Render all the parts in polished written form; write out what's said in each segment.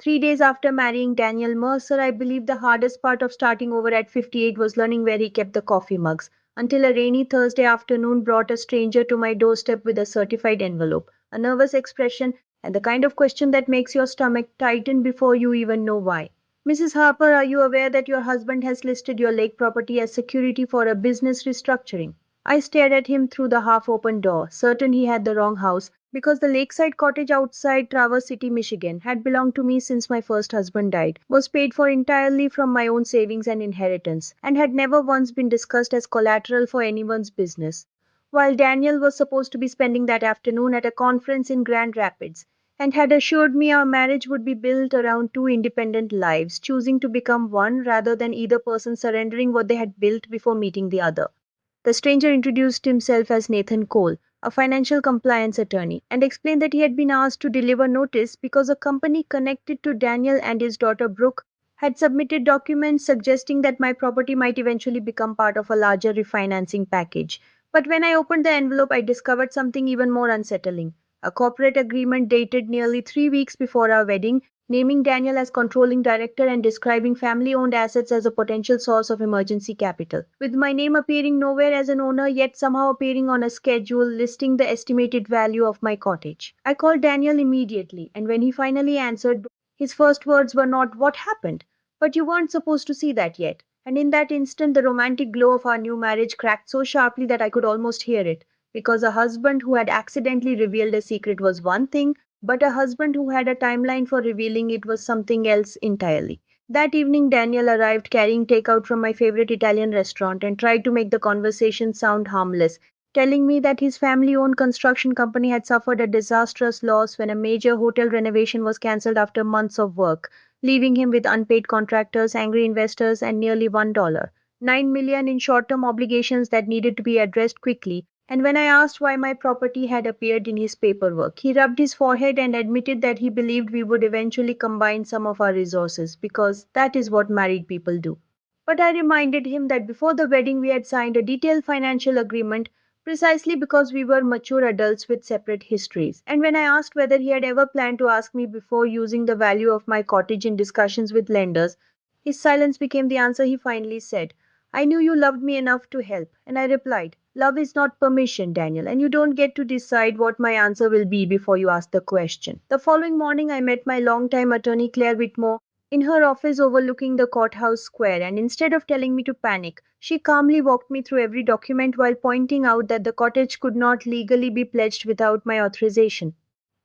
3 days after marrying Daniel Mercer, I believe the hardest part of starting over at 58 was learning where he kept the coffee mugs, until a rainy Thursday afternoon brought a stranger to my doorstep with a certified envelope, a nervous expression, and the kind of question that makes your stomach tighten before you even know why. Mrs. Harper, are you aware that your husband has listed your lake property as security for a business restructuring? I stared at him through the half open door, certain he had the wrong house, because the lakeside cottage outside Traverse City, Michigan, had belonged to me since my first husband died, was paid for entirely from my own savings and inheritance, and had never once been discussed as collateral for anyone's business. While Daniel was supposed to be spending that afternoon at a conference in Grand Rapids, and had assured me our marriage would be built around two independent lives, choosing to become one rather than either person surrendering what they had built before meeting the other. The stranger introduced himself as Nathan Cole, a financial compliance attorney, and explained that he had been asked to deliver notice because a company connected to Daniel and his daughter Brooke had submitted documents suggesting that my property might eventually become part of a larger refinancing package. But when I opened the envelope, I discovered something even more unsettling: a corporate agreement dated nearly 3 weeks before our wedding, naming Daniel as controlling director and describing family owned assets as a potential source of emergency capital, with my name appearing nowhere as an owner yet somehow appearing on a schedule listing the estimated value of my cottage. I called Daniel immediately, and when he finally answered, his first words were not, "What happened?" but "You weren't supposed to see that yet." And in that instant, the romantic glow of our new marriage cracked so sharply that I could almost hear it, because a husband who had accidentally revealed a secret was one thing, but a husband who had a timeline for revealing it was something else entirely. That evening, Daniel arrived carrying takeout from my favorite Italian restaurant and tried to make the conversation sound harmless, telling me that his family owned construction company had suffered a disastrous loss when a major hotel renovation was cancelled after months of work, leaving him with unpaid contractors, angry investors, and nearly $1, 9 million in short term obligations that needed to be addressed quickly. And when I asked why my property had appeared in his paperwork, he rubbed his forehead and admitted that he believed we would eventually combine some of our resources, because that is what married people do. But I reminded him that before the wedding we had signed a detailed financial agreement precisely because we were mature adults with separate histories. And when I asked whether he had ever planned to ask me before using the value of my cottage in discussions with lenders, his silence became the answer. He finally said, "I knew you loved me enough to help." And I replied, "Love is not permission, Daniel, and you don't get to decide what my answer will be before you ask the question." The following morning, I met my longtime attorney, Claire Whitmore, in her office overlooking the courthouse square, and instead of telling me to panic, she calmly walked me through every document while pointing out that the cottage could not legally be pledged without my authorization.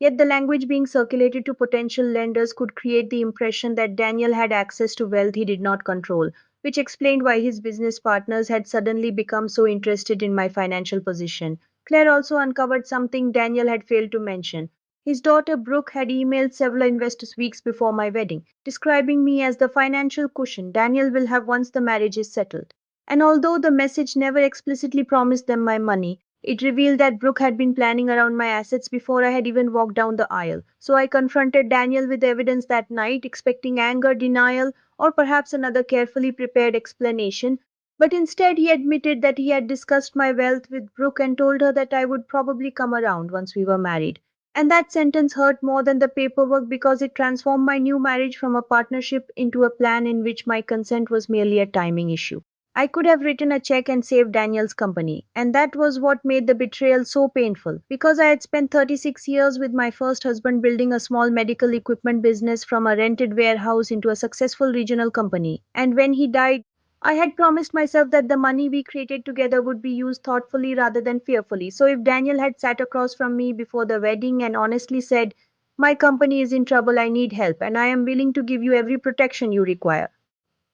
Yet the language being circulated to potential lenders could create the impression that Daniel had access to wealth he did not control, which explained why his business partners had suddenly become so interested in my financial position. Claire also uncovered something Daniel had failed to mention. His daughter Brooke had emailed several investors weeks before my wedding, describing me as the financial cushion Daniel will have once the marriage is settled. And although the message never explicitly promised them my money, it revealed that Brooke had been planning around my assets before I had even walked down the aisle. So I confronted Daniel with evidence that night, expecting anger, denial, or perhaps another carefully prepared explanation. But instead, he admitted that he had discussed my wealth with Brooke and told her that I would probably come around once we were married. And that sentence hurt more than the paperwork because it transformed my new marriage from a partnership into a plan in which my consent was merely a timing issue. I could have written a check and saved Daniel's company, and that was what made the betrayal so painful, because I had spent 36 years with my first husband building a small medical equipment business from a rented warehouse into a successful regional company. And when he died, I had promised myself that the money we created together would be used thoughtfully rather than fearfully. So if Daniel had sat across from me before the wedding and honestly said, "My company is in trouble, I need help, and I am willing to give you every protection you require,"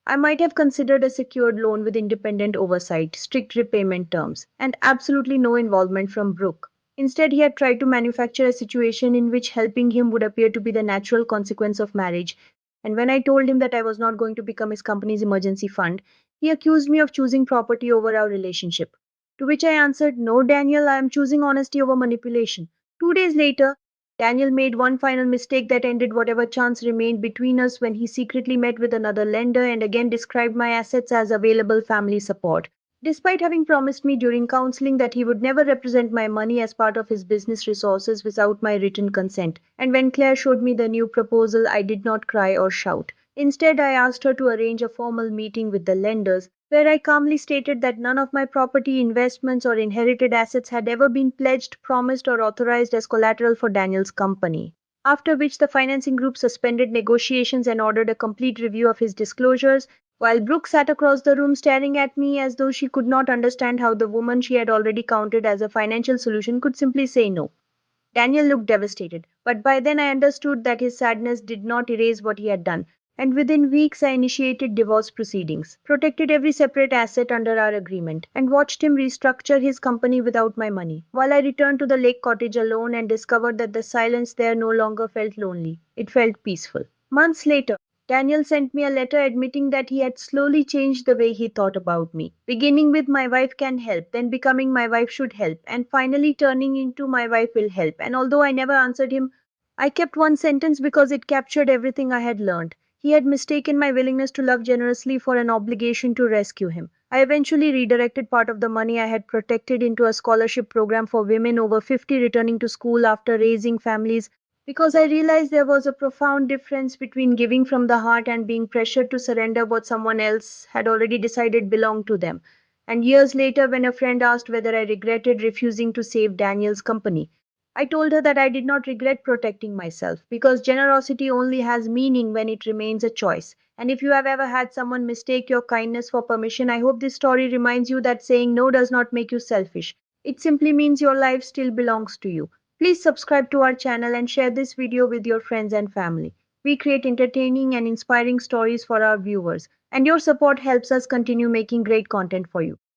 I might have considered a secured loan with independent oversight, strict repayment terms, and absolutely no involvement from Brooke. Instead, he had tried to manufacture a situation in which helping him would appear to be the natural consequence of marriage. And when I told him that I was not going to become his company's emergency fund, he accused me of choosing property over our relationship. To which I answered, "No, Daniel, I am choosing honesty over manipulation." 2 days later, Daniel made one final mistake that ended whatever chance remained between us when he secretly met with another lender and again described my assets as available family support. Despite having promised me during counseling that he would never represent my money as part of his business resources without my written consent, and when Claire showed me the new proposal, I did not cry or shout. Instead, I asked her to arrange a formal meeting with the lenders, where I calmly stated that none of my property, investments, or inherited assets had ever been pledged, promised, or authorized as collateral for Daniel's company. After which, the financing group suspended negotiations and ordered a complete review of his disclosures, while Brooke sat across the room staring at me as though she could not understand how the woman she had already counted as a financial solution could simply say no. Daniel looked devastated, but by then I understood that his sadness did not erase what he had done, and within weeks I initiated divorce proceedings, protected every separate asset under our agreement, and watched him restructure his company without my money, while I returned to the lake cottage alone and discovered that the silence there no longer felt lonely. It felt peaceful. Months later, Daniel sent me a letter admitting that he had slowly changed the way he thought about me, beginning with my wife can help, then becoming my wife should help, and finally turning into my wife will help. And although I never answered him, I kept one sentence because it captured everything I had learned. He had mistaken my willingness to love generously for an obligation to rescue him. I eventually redirected part of the money I had protected into a scholarship program for women over 50 returning to school after raising families because I realized there was a profound difference between giving from the heart and being pressured to surrender what someone else had already decided belonged to them. And years later, when a friend asked whether I regretted refusing to save Daniel's company, I told her that I did not regret protecting myself because generosity only has meaning when it remains a choice. And if you have ever had someone mistake your kindness for permission, I hope this story reminds you that saying no does not make you selfish. It simply means your life still belongs to you. Please subscribe to our channel and share this video with your friends and family. We create entertaining and inspiring stories for our viewers, and your support helps us continue making great content for you.